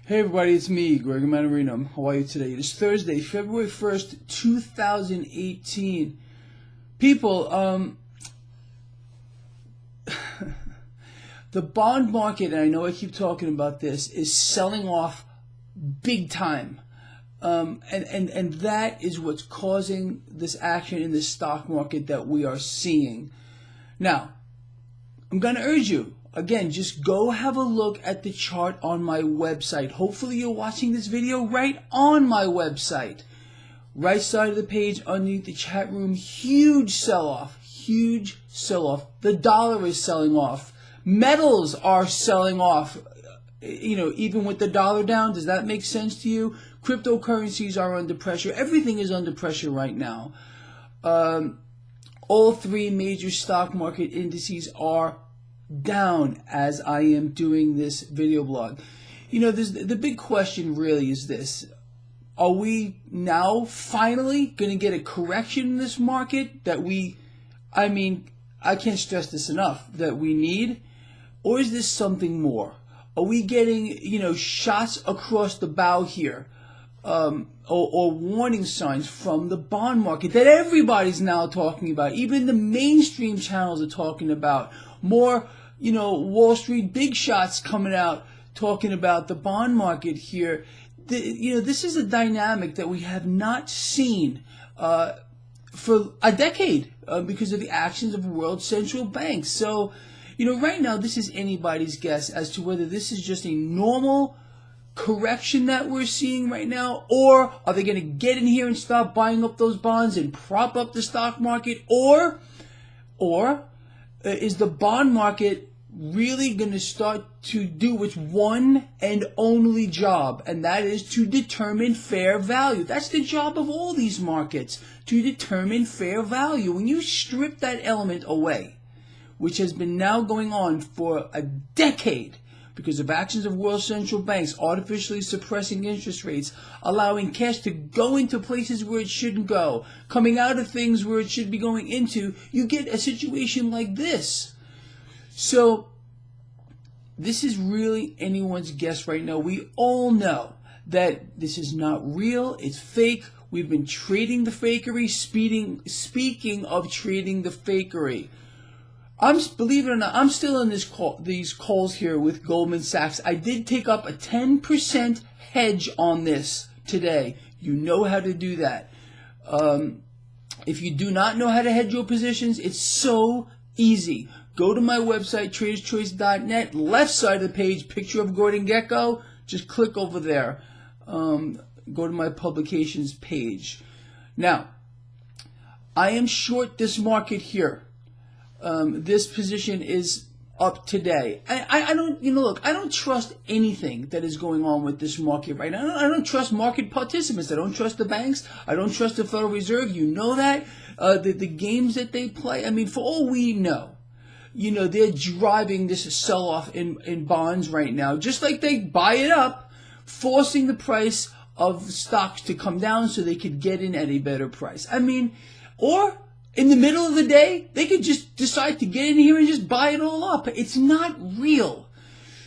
Hey everybody, it's me, Gregory Mannarino. How are you today? It is Thursday, February 1st, 2018. People, the bond market, and I know I keep talking about this, is selling off big time. And that is what's causing this action in the stock market that we are seeing. Now, I'm going to urge you, again, just go have a look at the chart on my website. Hopefully you're watching this video right on my website. Right side of the page underneath the chat room, huge sell-off, huge sell-off. The dollar is selling off. Metals are selling off, even with the dollar down. Does that make sense to you? Cryptocurrencies are under pressure. Everything is under pressure right now. All three major stock market indices are down as I am doing this video blog. The big question really is this. Are we now finally going to get a correction in this market that I can't stress this enough, that we need? Or is this something more? Are we getting, shots across the bow here? Or warning signs from the bond market that everybody's now talking about. Even the mainstream channels are talking about. More, Wall Street big shots coming out talking about the bond market here. This is a dynamic that we have not seen for a decade because of the actions of world central banks. So, right now this is anybody's guess as to whether this is just a normal correction that we're seeing right now, or are they going to get in here and start buying up those bonds and prop up the stock market, or is the bond market really going to start to do its one and only job, and that is to determine fair value? That's the job of all these markets, to determine fair value. When you strip that element away, which has been now going on for a decade, because of actions of world central banks artificially suppressing interest rates, allowing cash to go into places where it shouldn't go, coming out of things where it should be going into, you get a situation like this. So this is really anyone's guess right now. We all know that this is not real, it's fake. We've been trading the fakery. Speaking of trading the fakery, believe it or not, I'm still in these calls here with Goldman Sachs. I did take up a 10% hedge on this today. You know how to do that. If you do not know how to hedge your positions, it's so easy. Go to my website, traderschoice.net, left side of the page, picture of Gordon Gekko. Just click over there. Go to my publications page. Now, I am short this market here. This position is up today. I don't trust anything that is going on with this market right now. I don't trust market participants. I don't trust the banks. I don't trust the Federal Reserve. You know that. The games that they play. For all we know, they're driving this sell-off in bonds right now, just like they buy it up, forcing the price of stocks to come down so they could get in at a better price. Or in the middle of the day, they could just decide to get in here and just buy it all up. It's not real.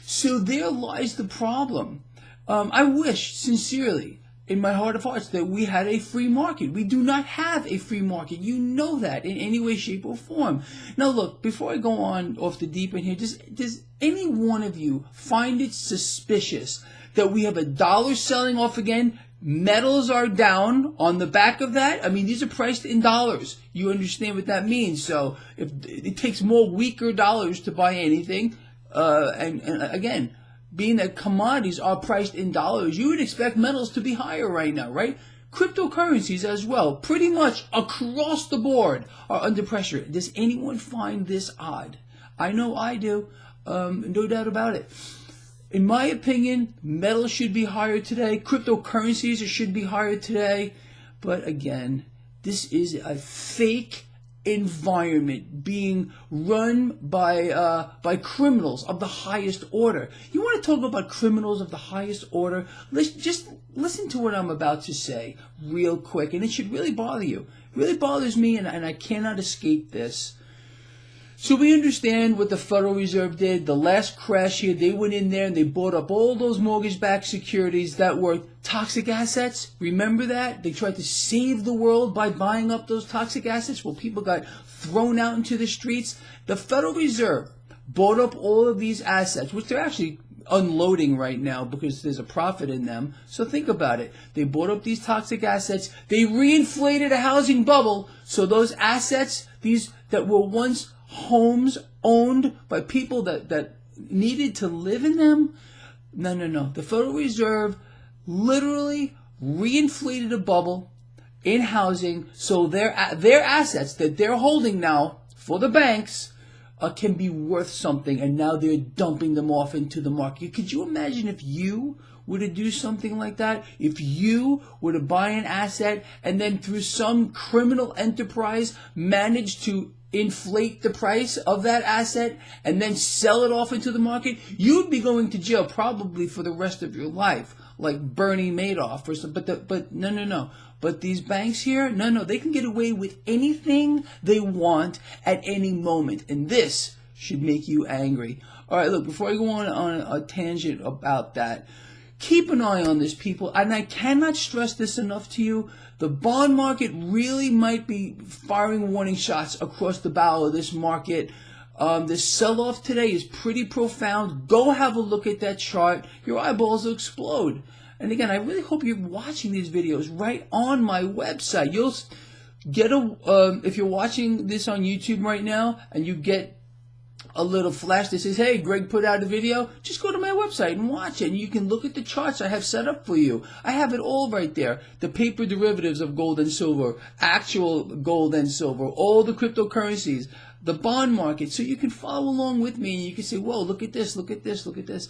So there lies the problem. I wish, sincerely, in my heart of hearts, that we had a free market. We do not have a free market. You know that in any way, shape, or form. Now, look, before I go on off the deep end here, does any one of you find it suspicious that we have a dollar selling off again? Metals are down on the back of that. These are priced in dollars. You understand what that means. So if it takes more weaker dollars to buy anything, and again, being that commodities are priced in dollars, you would expect metals to be higher right now, right? Cryptocurrencies as well, pretty much across the board, are under pressure. Does anyone find this odd? I know I do. No doubt about it. In my opinion, metals should be higher today. Cryptocurrencies should be higher today. But again, this is a fake environment being run by criminals of the highest order. You want to talk about criminals of the highest order? Just listen to what I'm about to say real quick, and it should really bother you. It really bothers me, and I cannot escape this. So we understand what the Federal Reserve did. The last crash here, they went in there and they bought up all those mortgage-backed securities that were toxic assets. Remember that? They tried to save the world by buying up those toxic assets. Well, people got thrown out into the streets. The Federal Reserve bought up all of these assets, which they're actually unloading right now because there's a profit in them. So think about it. They bought up these toxic assets. They reinflated a housing bubble. So those assets, these that were once homes owned by people that needed to live in them, no. The Federal Reserve literally reinflated a bubble in housing, so their assets that they're holding now for the banks can be worth something, and now they're dumping them off into the market. Could you imagine if you were to do something like that? If you were to buy an asset and then through some criminal enterprise manage to inflate the price of that asset and then sell it off into the market, you'd be going to jail probably for the rest of your life, like Bernie Madoff or something. But no. But these banks here, no, they can get away with anything they want at any moment. And this should make you angry. All right, look, before I go on a tangent about that, keep an eye on this, people. And I cannot stress this enough to you. The bond market really might be firing warning shots across the bow of this market. This sell-off today is pretty profound. Go have a look at that chart. Your eyeballs will explode. And again, I really hope you're watching these videos right on my website. You'll get if you're watching this on YouTube right now and you get a little flash that says, hey, Greg put out a video, just go to my website and watch it. And you can look at the charts I have set up for you. I have it all right there. The paper derivatives of gold and silver, actual gold and silver, all the cryptocurrencies, the bond market. So you can follow along with me and you can say, whoa, look at this, look at this, look at this.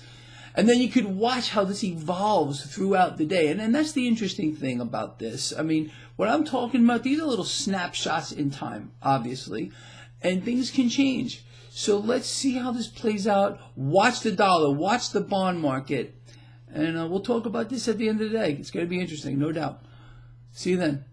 And then you could watch how this evolves throughout the day. And that's the interesting thing about this. I mean, what I'm talking about, these are little snapshots in time, obviously. And things can change. So let's see how this plays out. Watch the dollar. Watch the bond market. And we'll talk about this at the end of the day. It's going to be interesting, no doubt. See you then.